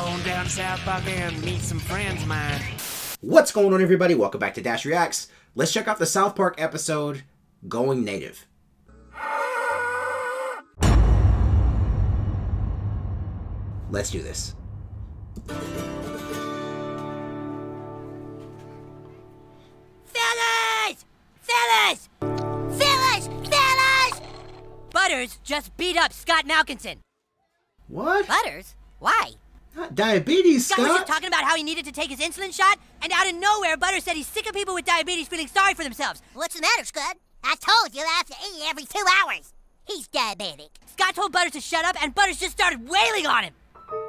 on down to South Park and meet some friends of mine. What's going on, everybody? Welcome back to Dash Reacts. Let's check out the South Park episode, Going Native. Let's do this. Fellas! Butters just beat up Scott Malkinson. What? Butters? Why? Not diabetes, Scott was Scott. just talking about how he needed to take his insulin shot, and out of nowhere, Butters said he's sick of people with diabetes feeling sorry for themselves. What's the matter, Scott? I told you I have to eat every 2 hours. He's diabetic. Scott told Butters to shut up, and Butters just started wailing on him.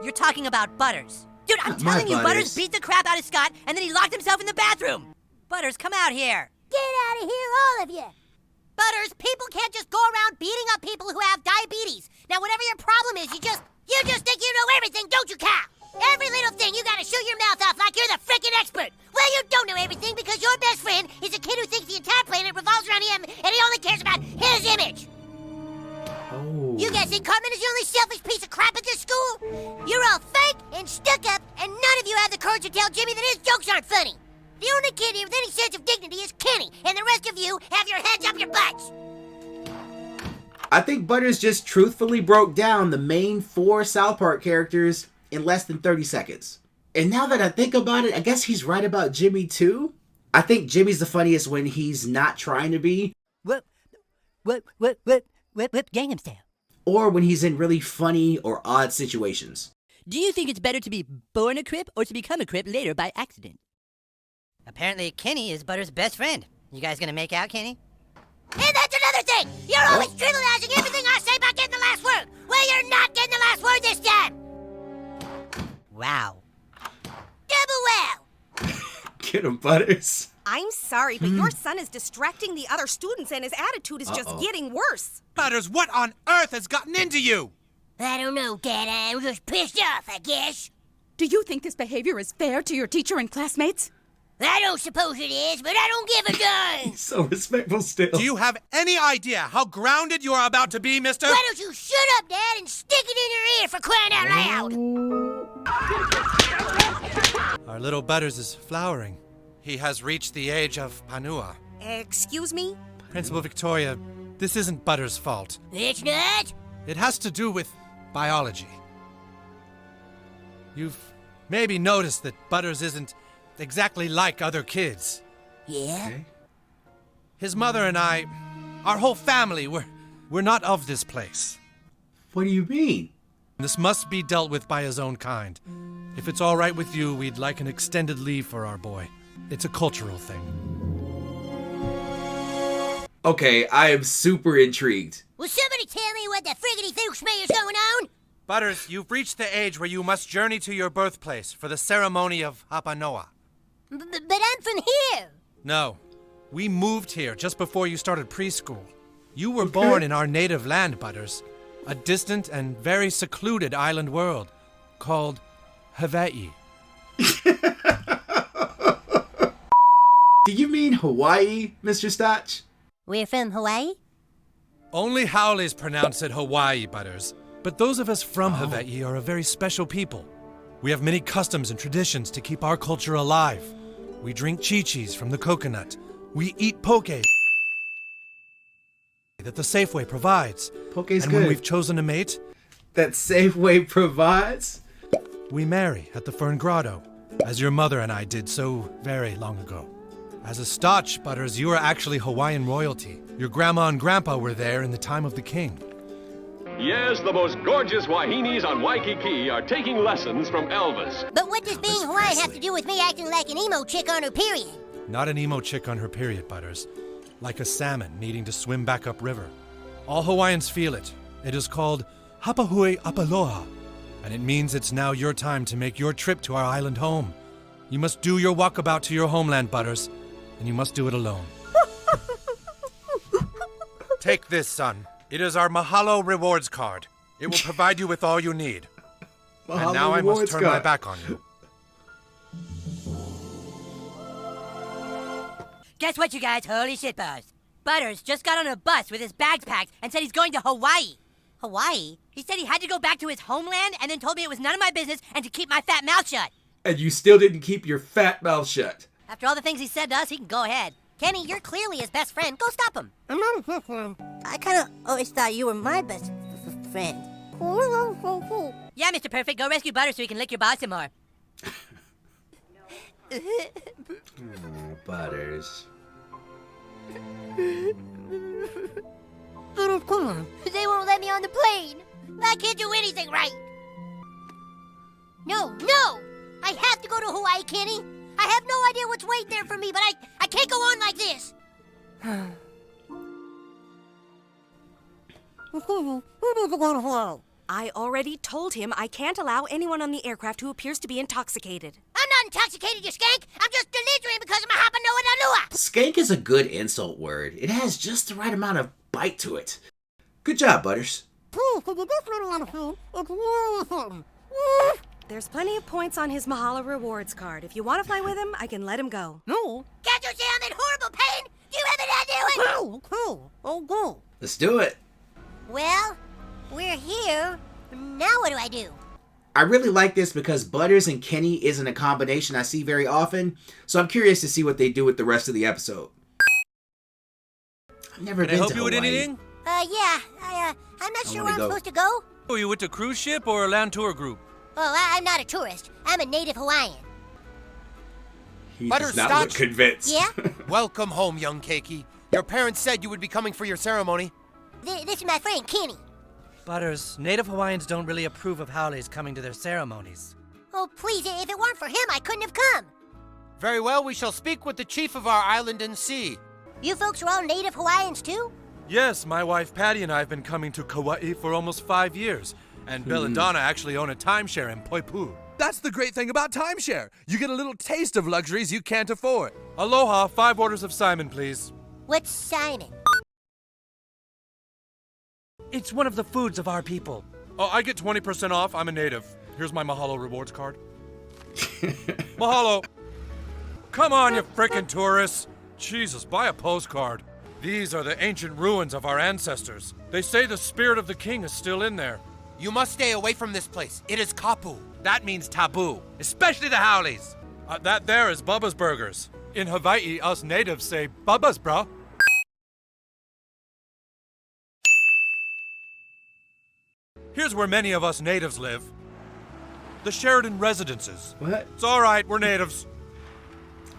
You're talking about Butters. Dude, I'm telling you, Butters beat the crap out of Scott, and then he locked himself in the bathroom. Butters, come out here. Get out of here, all of you. Butters, people can't just go around beating up people who have diabetes. Now, whatever your problem is, you just think you know everything, don't you, Kyle? Every little thing you gotta shoot your mouth off like you're the frickin' expert. Well, you don't know everything because your best friend is a kid who thinks the entire planet revolves around him and he only cares about his image. Oh. You guys think Cartman is the only selfish piece of crap at this school? You're all fake and stuck up, and none of you have the courage to tell Jimmy that his jokes aren't funny. The only kid here with any sense of dignity is Kenny, and the rest of you have your heads up your butts. I think Butters just truthfully broke down the main 4 South Park characters in less than 30 seconds. And now that I think about it, I guess he's right about Jimmy too. I think Jimmy's the funniest when he's not trying to be. What, Gangnam Style? Or when he's in really funny or odd situations. Do you think it's better to be born a Crip or to become a Crip later by accident? Apparently, Kenny is Butters' best friend. You guys gonna make out, Kenny? And that's another thing! You're always trivializing everything I say about getting the last word! Well, you're not getting the last word this time! Wow. Double wow! Get him, Butters. I'm sorry, but your son is distracting the other students and his attitude is just getting worse. Butters, what on earth has gotten into you? I don't know, Dad. I'm just pissed off, I guess. Do you think this behavior is fair to your teacher and classmates? I don't suppose it is, but I don't give a darn! So respectful still. Do you have any idea how grounded you are about to be, mister? Why don't you shut up, Dad, and stick it in your ear for crying out loud? Our little Butters is flowering. He has reached the age of Panua. Excuse me? Principal Victoria, this isn't Butters' fault. It's not? It has to do with biology. You've maybe noticed that Butters isn't exactly like other kids. Yeah? Okay. His mother and I, our whole family, we're not of this place. What do you mean? This must be dealt with by his own kind. If it's all right with you, we'd like an extended leave for our boy. It's a cultural thing. Okay, I am super intrigued. Will somebody tell me what the friggity thooks me is going on? Butters, you've reached the age where you must journey to your birthplace for the ceremony of Hapa Noa. But I'm from here. No, we moved here just before you started preschool. You were born in our native land, Butters, a distant and very secluded island world called Hawaii. Do you mean Hawaii, Mr. Stotch? We're from Hawaii? Only Howleys pronounce it Hawaii, Butters. But those of us from Hawaii are a very special people. We have many customs and traditions to keep our culture alive. We drink chi-chis from the coconut. We eat poke that the Safeway provides. Poke's and good. when we've chosen a mate, That Safeway provides? we marry at the Fern Grotto, as your mother and I did so very long ago. As a Stotch, Butters, you are actually Hawaiian royalty. Your grandma and grandpa were there in the time of the king. Yes, the most gorgeous Wahinis on Waikiki are taking lessons from Elvis. But what does being Hawaiian have to do with me acting like an emo chick on her period? Not an emo chick on her period, Butters. Like a salmon needing to swim back upriver. All Hawaiians feel it. It is called Hapahui Apaloha, and it means it's now your time to make your trip to our island home. You must do your walkabout to your homeland, Butters, and you must do it alone. Take this, son. It is our Mahalo Rewards card. It will provide you with all you need. And now I must turn my back on you. Guess what, you guys? Holy shitballs. Butters just got on a bus with his bags packed and said he's going to Hawaii. Hawaii? He said he had to go back to his homeland and then told me it was none of my business and to keep my fat mouth shut. And you still didn't keep your fat mouth shut. After all the things he said to us, he can go ahead. Kenny, you're clearly his best friend. Go stop him. I kind of always thought you were my best friend. Yeah, Mr. Perfect, go rescue Butter so he can lick your butt some more. Oh, Butters. They won't let me on the plane. I can't do anything right. No! I have to go to Hawaii, Kenny. I have no idea what's waiting there for me, but I can't go on like this. I already told him I can't allow anyone on the aircraft who appears to be intoxicated. I'm not intoxicated, you skank. I'm just delirium because of my hapanoa. Skank is a good insult word. It has just the right amount of bite to it. Good job, Butters. There's plenty of points on his Mahalo rewards card. If you want to fly with him, I can let him go. No. Can't you see I'm in horrible pain? Do you have an idea? Let's do it. Well, we're here. Now what do I do? I really like this because Butters and Kenny isn't a combination I see very often, so I'm curious to see what they do with the rest of the episode. I've never been to Hawaii. Can I help you with anything? Yeah. I'm not sure where I'm supposed to go. Oh, you with a cruise ship or a land tour group? Oh, I'm not a tourist. I'm a native Hawaiian. He does not look convinced. Yeah? Welcome home, young keiki. Your parents said you would be coming for your ceremony. This is my friend, Kenny. Butters, Native Hawaiians don't really approve of haoles coming to their ceremonies. Oh, please, if it weren't for him, I couldn't have come. Very well, we shall speak with the chief of our island and see. You folks are all native Hawaiians, too? Yes, my wife Patty and I have been coming to Kauai for almost 5 years. And Bill and Donna actually own a timeshare in Poipu. That's the great thing about timeshare. You get a little taste of luxuries you can't afford. Aloha, 5 orders of Simon, please. What's Simon? It's one of the foods of our people. Oh, I get 20% off. I'm a native. Here's my Mahalo rewards card. Mahalo. Come on, you frickin' tourists. Jesus, buy a postcard. These are the ancient ruins of our ancestors. They say the spirit of the king is still in there. You must stay away from this place. It is kapu. That means taboo, especially the haoles. That there is Bubba's Burgers. In Hawaii, us natives say Bubba's, bro. Here's where many of us natives live. The Sheridan Residences. What? It's all right, we're natives.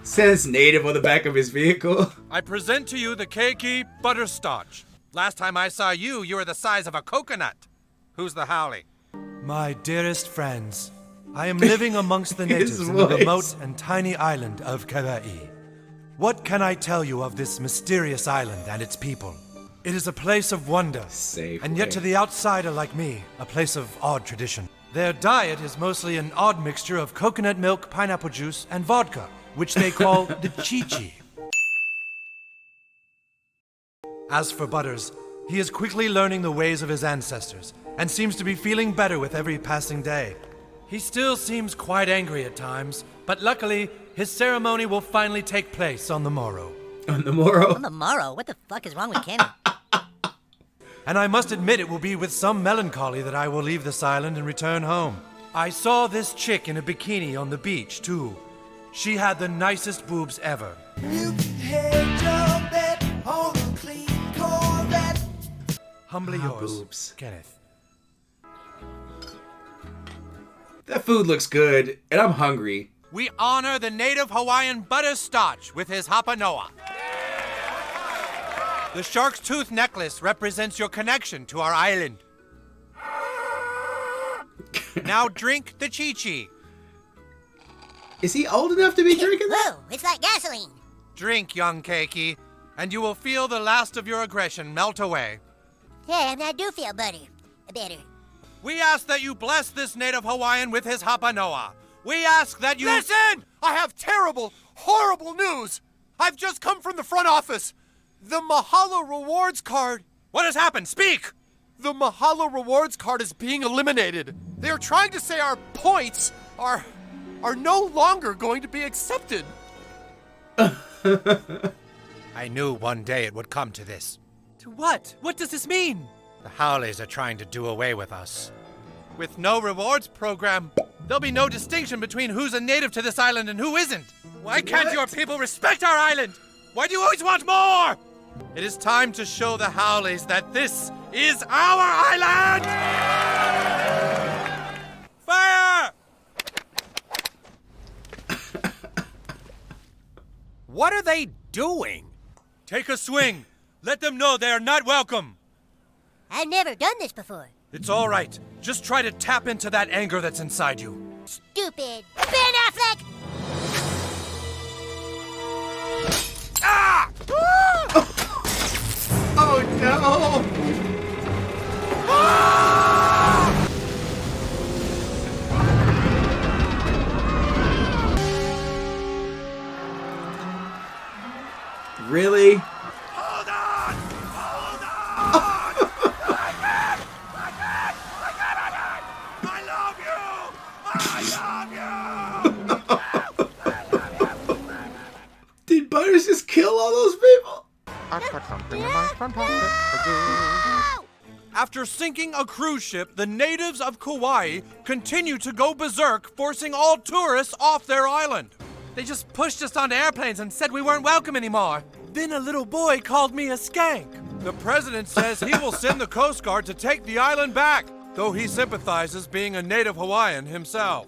Says native on the back of his vehicle. I present to you the keiki butterscotch. Last time I saw you, you were the size of a coconut. Who's the haole? My dearest friends, I am living amongst the natives in the remote and tiny island of Kauai. What can I tell you of this mysterious island and its people? It is a place of wonder, and yet to the outsider like me, a place of odd tradition. Their diet is mostly an odd mixture of coconut milk, pineapple juice, and vodka, which they call the chichi. As for Butters, he is quickly learning the ways of his ancestors, and seems to be feeling better with every passing day. He still seems quite angry at times, but luckily, his ceremony will finally take place on the morrow. On the morrow? On the morrow? What the fuck is wrong with Kenny? And I must admit it will be with some melancholy that I will leave this island and return home. I saw this chick in a bikini on the beach, too. She had the nicest boobs ever. Humbly yours, boobs. Kenneth. That food looks good, and I'm hungry. We honor the native Hawaiian butterscotch with his hapanoa. The shark's tooth necklace represents your connection to our island. Now drink the chi-chi. Is he old enough to be drinking that? Whoa, it's like gasoline. Drink, young keiki, and you will feel the last of your aggression melt away. Yeah, I do feel better. We ask that you bless this native Hawaiian with his hapanoa. We ask that you... Listen! I have terrible, horrible news. I've just come from the front office. The Mahalo rewards card. What has happened? Speak! The Mahalo rewards card is being eliminated. They are trying to say our points are no longer going to be accepted. I knew one day it would come to this. To what? What does this mean? The Howleys are trying to do away with us. With no rewards program, there'll be no distinction between who's a native to this island and who isn't. Why can't your people respect our island? Why do you always want more? It is time to show the Howleys that this is our island! Fire! What are they doing? Take a swing. Let them know they are not welcome. I've never done this before. It's all right. Just try to tap into that anger that's inside you. Stupid. Ben Affleck! Ah! Oh no! Really? Hold on! Hold on! I love you! Did Butters just kill all those people? After sinking a cruise ship, the natives of Kauai continue to go berserk, forcing all tourists off their island. They just pushed us onto airplanes and said we weren't welcome anymore. Then a little boy called me a skank. The president says he will send the Coast Guard to take the island back, though he sympathizes being a native Hawaiian himself.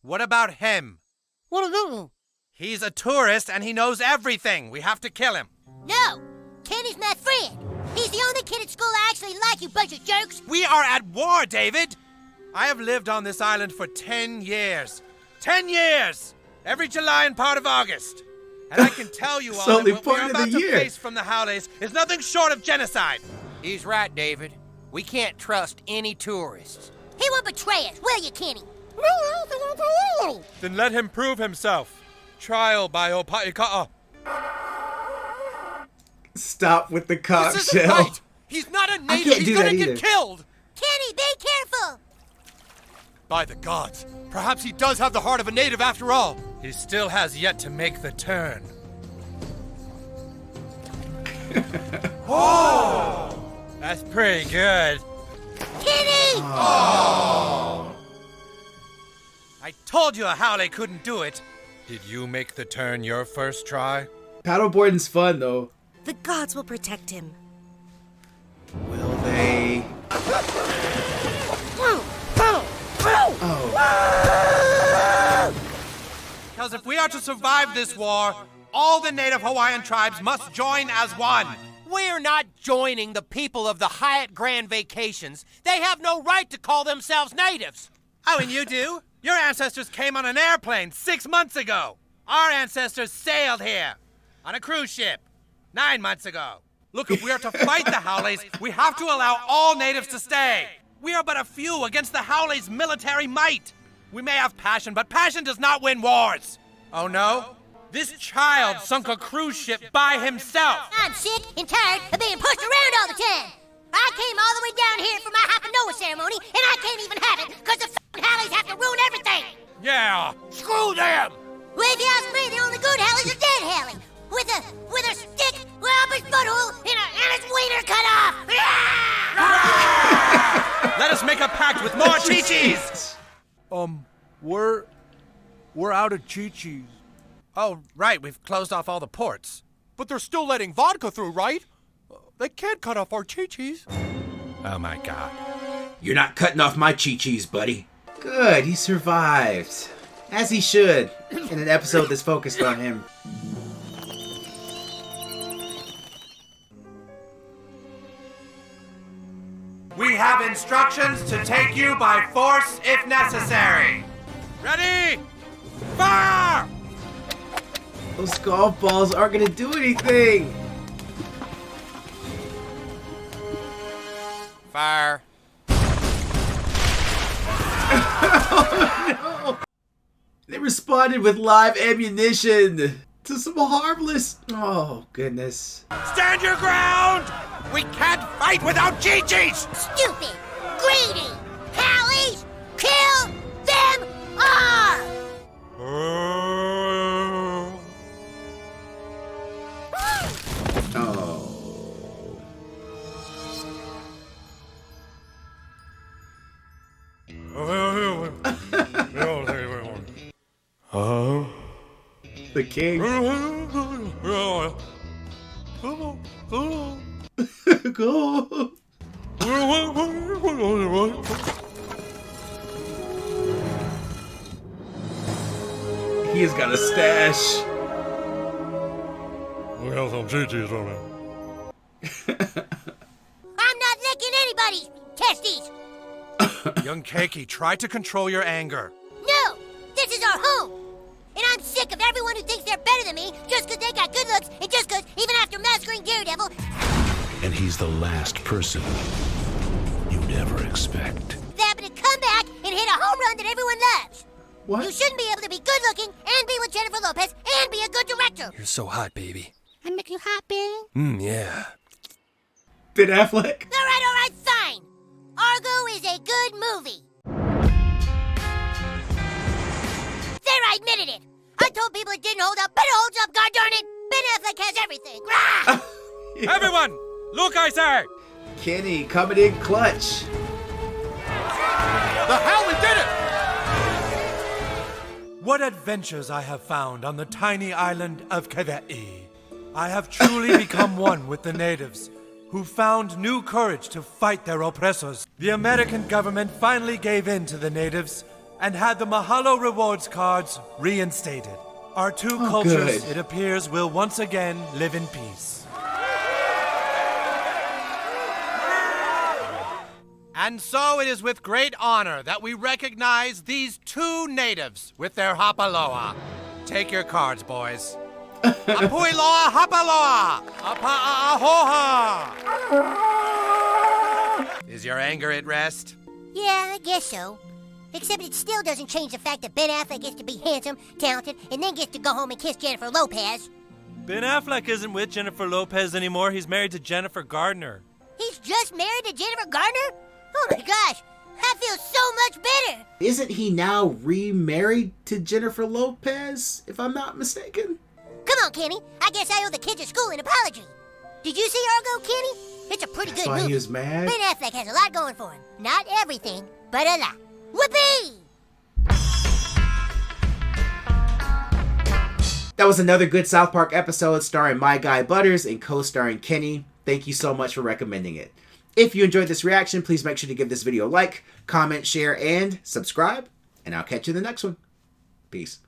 What about him? What is that? He's a tourist and he knows everything. We have to kill him. No! Kenny's my friend. He's the only kid at school I actually like, you bunch of jerks. We are at war, David. I have lived on this island for 10 years. 10 years! Every July and part of August. And I can tell you all that what we're about to face from the Howleys is nothing short of genocide. He's right, David. We can't trust any tourists. He won't betray us, will you, Kenny? Then let him prove himself. Trial by Opa'ika'a. Stop with the cock This isn't shell. right. He's not a I native. can't He's do gonna that get either. killed. Kenny, be careful! By the gods, perhaps he does have the heart of a native after all. He still has yet to make the turn. Oh! That's pretty good. Kenny! Oh! I told you a Howley couldn't do it. Did you make the turn your first try? Paddleboarding's fun, though. The gods will protect him. Will they? Because if we are to survive this war, all the native Hawaiian tribes must join as one. We're not joining the people of the Hyatt Grand Vacations. They have no right to call themselves natives. Oh, and you do? Your ancestors came on an airplane 6 months ago. Our ancestors sailed here on a cruise ship 9 months ago. Look, if we are to fight the Howleys, we have to allow all natives to stay. We are but a few against the Howleys' military might. We may have passion, but passion does not win wars. Oh no? This child sunk a cruise ship by himself. I'm sick and tired of being pushed around all the time. I came all the way down here for my Hapanoa ceremony, and I can't even have it because the f***ing Howleys have to ruin everything. Yeah, screw them. Well, if you ask me, the only good Howleys are dead Howley. With a stick up his butthole and his wiener cut off. Let us make a pact with more Chi-Chis. We're out of Chi-Chis. Oh, right, we've closed off all the ports. But they're still letting vodka through, right? They can't cut off our Chi-Chis. Oh my God. You're not cutting off my Chi-Chis, buddy. Good, he survived. As he should, in an episode that's focused on him. We have instructions to take you by force if necessary. Ready? Fire! Those golf balls aren't gonna do anything. Fire. Oh, no. They responded with live ammunition to some harmless. Oh, goodness. Stand your ground! We can't fight without Chi-Chis! Stupid! Greedy! Howleys! Kill them all! The king. Go. He's got a stash. We have some GGs on it. I'm not licking anybody's testes. Young Keiki, try to control your anger. No, this is our home. And I'm sick of everyone who thinks they're better than me just because they got good looks and just because, even after massacring Daredevil, And he's the last person you'd ever expect. they happen to come back and hit a home run that everyone loves. What? You shouldn't be able to be good looking and be with Jennifer Lopez and be a good director. You're so hot, baby. I make you happy. Yeah. Ben Affleck. All right, fine. Argo is a good movie. There, I admitted it. I told people it didn't hold up, but it holds up, God darn it. Ben Affleck has everything. Rah! Yeah. Everyone, look, I say! Kenny coming in clutch. The hell, we did it! What adventures I have found on the tiny island of Hawaii. I have truly become one with the natives, who found new courage to fight their oppressors. The American government finally gave in to the natives and had the Mahalo rewards cards reinstated. Our two cultures, good. it appears, will once again live in peace. And so it is with great honor that we recognize these two natives with their hapaloa. Take your cards, boys. Apuiloa hapaloa! Apa'ahoha! Is your anger at rest? Yeah, I guess so. Except it still doesn't change the fact that Ben Affleck gets to be handsome, talented, and then gets to go home and kiss Jennifer Lopez. Ben Affleck isn't with Jennifer Lopez anymore. He's married to Jennifer Gardner. He's just married to Jennifer Gardner? Oh my gosh, I feel so much better. Isn't he now remarried to Jennifer Lopez, if I'm not mistaken? Come on, Kenny. I guess I owe the kids at school an apology. Did you see Argo, Kenny? It's a pretty good That's why movie. he was mad? Ben Affleck has a lot going for him. Not everything, but a lot. Whoopee! That was another good South Park episode starring my guy Butters and co-starring Kenny. Thank you so much for recommending it. If you enjoyed this reaction, please make sure to give this video a like, comment, share, and subscribe. And I'll catch you in the next one. Peace.